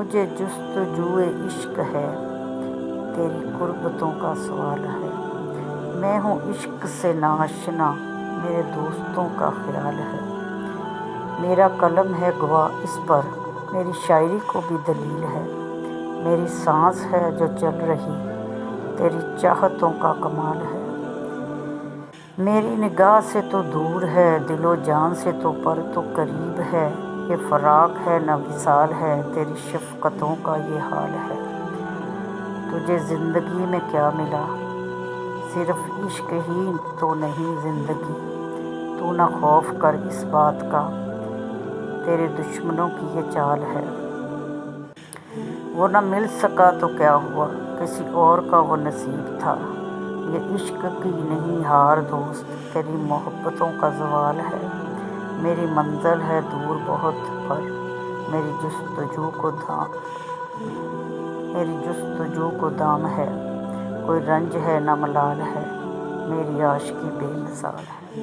مجھے جستجوئے عشق ہے، تیری قربتوں کا سوال ہے۔ میں ہوں عشق سے ناآشنا، میرے دوستوں کا خیال ہے۔ میرا قلم ہے گواہ اس پر، میری شاعری کو بھی دلیل ہے۔ میری سانس ہے جو چل رہی، تیری چاہتوں کا کمال ہے۔ میری نگاہ سے تو دور ہے، دل و جان سے تو پر تو قریب ہے۔ یہ فراق ہے نہ وصال ہے، تیری شفقتوں کا یہ حال ہے۔ تجھے زندگی میں کیا ملا، صرف عشق ہی تو نہیں زندگی۔ تو نہ خوف کر اس بات کا، تیرے دشمنوں کی یہ چال ہے۔ وہ نہ مل سکا تو کیا ہوا، کسی اور کا وہ نصیب تھا۔ یہ عشق کی نہیں ہار دوست، تیری محبتوں کا زوال ہے۔ میری منزل ہے دور بہت پر، میری جستجو کو دام ہے۔ کوئی رنج ہے نہ ملال ہے، میری عاشقی بے مثال ہے۔